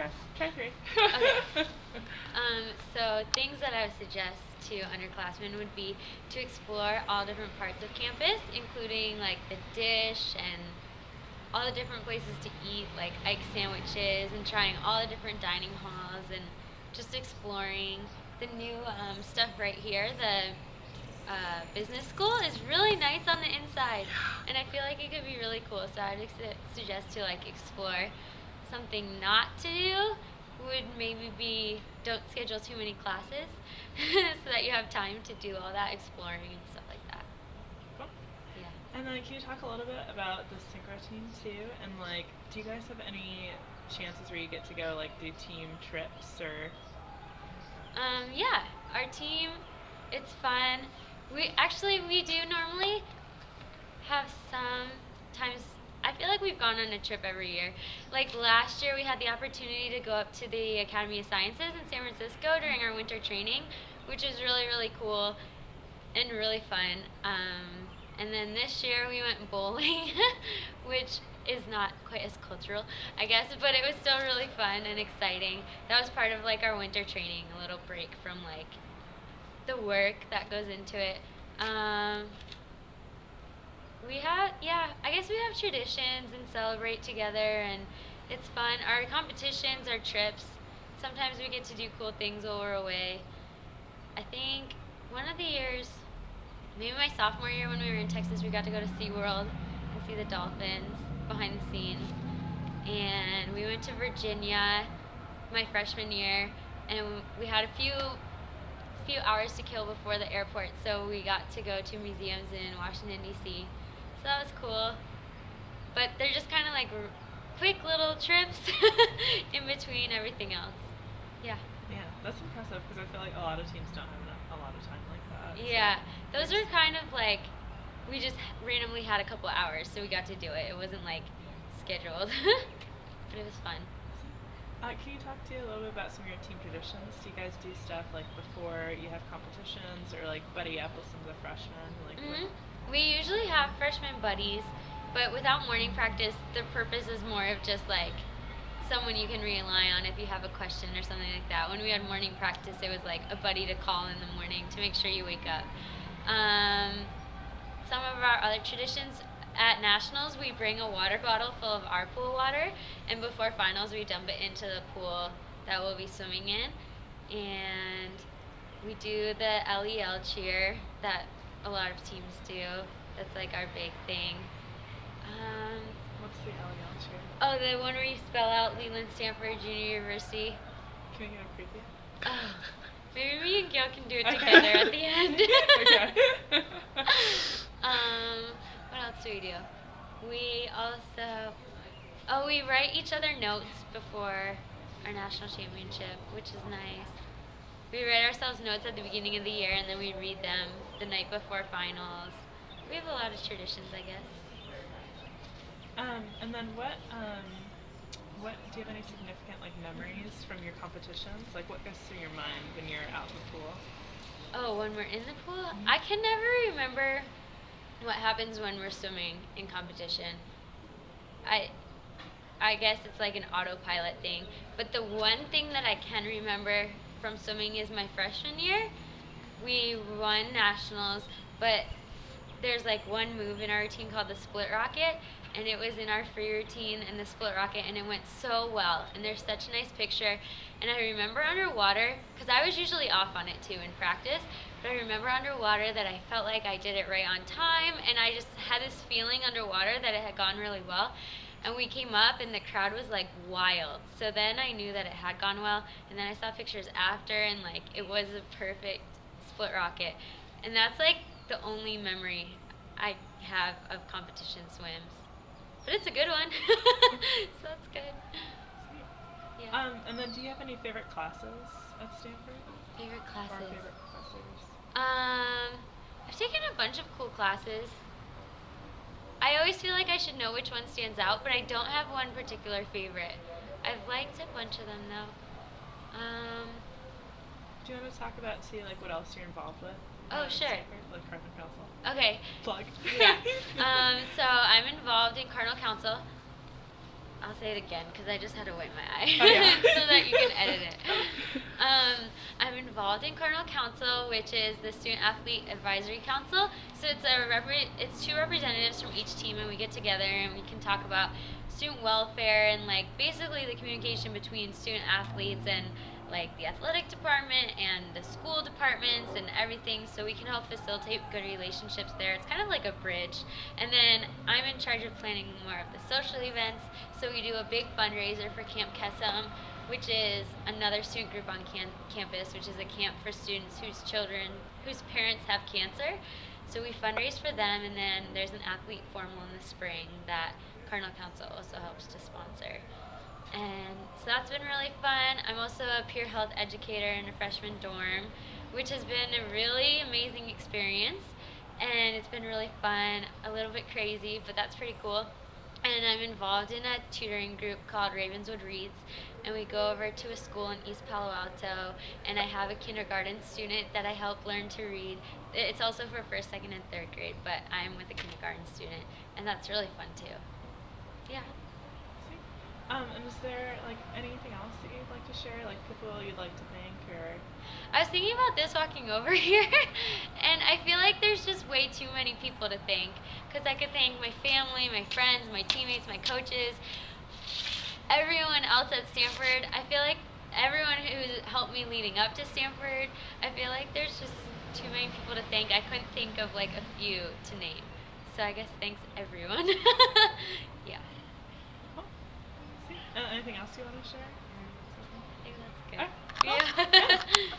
Okay, try 3. Okay. So things that I would suggest to underclassmen would be to explore all different parts of campus, including like the dish and all the different places to eat, like egg sandwiches, and trying all the different dining halls, and just exploring the new stuff right here. The business school is really nice on the inside, and I feel like it could be really cool. So I'd suggest to like explore. Something not to do would maybe be don't schedule too many classes, so that you have time to do all that exploring and stuff like that. Cool. Yeah. And then can you talk a little bit about the synchro team too? And like, do you guys have any chances where you get to go like do team trips or? Yeah, our team, it's fun. We do normally have sometimes. I feel like we've gone on a trip every year. Like last year, we had the opportunity to go up to the Academy of Sciences in San Francisco during our winter training, which was really, really cool and really fun. And then this year, we went bowling, which is not quite as cultural, I guess, but it was still really fun and exciting. That was part of like our winter training, a little break from like the work that goes into it. I guess we have traditions and celebrate together, and it's fun. Our competitions, our trips, sometimes we get to do cool things while we're away. I think one of the years, maybe my sophomore year when we were in Texas, we got to go to SeaWorld and see the dolphins behind the scenes. And we went to Virginia my freshman year, and we had a few hours to kill before the airport, so we got to go to museums in Washington D.C. So that was cool. But they're just kind of like quick little trips in between everything else. Yeah. Yeah, that's impressive because I feel like a lot of teams don't have a lot of time like that. Yeah, those are kind of like we just randomly had a couple hours, so we got to do it. It wasn't like scheduled, but it was fun. Can you talk to you a little bit about some of your team traditions? Do you guys do stuff like before you have competitions or like buddy up with some of the freshmen? Like We usually have freshman buddies, but without morning practice, the purpose is more of just like someone you can rely on if you have a question or something like that. When we had morning practice, it was like a buddy to call in the morning to make sure you wake up. Some of our other traditions at nationals, we bring a water bottle full of our pool water, and before finals, we dump it into the pool that we'll be swimming in. And we do the LEL cheer that a lot of teams do. That's like our big thing. what's the LEL cheer? Oh, the one where you spell out Leland Stanford Junior University. Can we get a preview? Oh, maybe me and Gail can do it Okay. together at the end. Okay. What else do we do? We also, we write each other notes before our national championship, which is nice. We write ourselves notes at the beginning of the year, and then we read them the night before finals. We have a lot of traditions, I guess. And then what do you have any significant like memories from your competitions? Like what goes through your mind when you're out in the pool? Oh, when we're in the pool? I can never remember what happens when we're swimming in competition. I guess it's like an autopilot thing. But the one thing that I can remember from swimming is my freshman year. We won nationals, but there's like one move in our routine called the split rocket, and it was in our free routine and the split rocket, and it went so well. And there's such a nice picture. And I remember underwater, because I was usually off on it too in practice, but I remember underwater that I felt like I did it right on time, and I just had this feeling underwater that it had gone really well. And we came up, and the crowd was like wild. So then I knew that it had gone well, and then I saw pictures after, and like it was a perfect split rocket. And that's like the only memory I have of competition swims. But it's a good one. So that's good. Yeah. And then do you have any favorite classes at Stanford? Favorite Or classes? favorite professors? I've taken a bunch of cool classes. I always feel like I should know which one stands out, but I don't have one particular favorite. I've liked a bunch of them though. Do you want to talk about see like what else you're involved with? Oh, sure. Stanford, like Cardinal Council. Okay. Plug. Yeah. So I'm involved in Cardinal Council. I'll say it again because I just had to wipe my eye Oh yeah. so that you can edit it. I'm involved in Cardinal Council, which is the Student Athlete Advisory Council. So it's two representatives from each team, and we get together and we can talk about student welfare and like basically the communication between student athletes and like the athletic department and the school departments and everything, so we can help facilitate good relationships there. It's kind of like a bridge. And then I'm in charge of planning more of the social events, so we do a big fundraiser for Camp Kesem, which is another student group on campus, which is a camp for students whose parents have cancer. So we fundraise for them, and then there's an athlete formal in the spring that Cardinal Council also helps to sponsor. And so that's been really fun. I'm also a peer health educator in a freshman dorm, which has been a really amazing experience. And it's been really fun, a little bit crazy, but that's pretty cool. And I'm involved in a tutoring group called Ravenswood Reads, and we go over to a school in East Palo Alto, and I have a kindergarten student that I help learn to read. It's also for first, second, and third grade, but I'm with a kindergarten student, and that's really fun too. Yeah. Sweet. And is there like anything else that you'd like to share, like people you'd like to thank, or? I was thinking about this walking over here, and I feel like there's just way too many people to thank. Because I could thank my family, my friends, my teammates, my coaches, everyone else at Stanford. I feel like everyone who's helped me leading up to Stanford, I feel like there's just too many people to thank. I couldn't think of like a few to name. So I guess thanks everyone. Yeah. Cool. Sweet. Anything else you want to share? I think that's Alright, good. well, Yeah. yeah.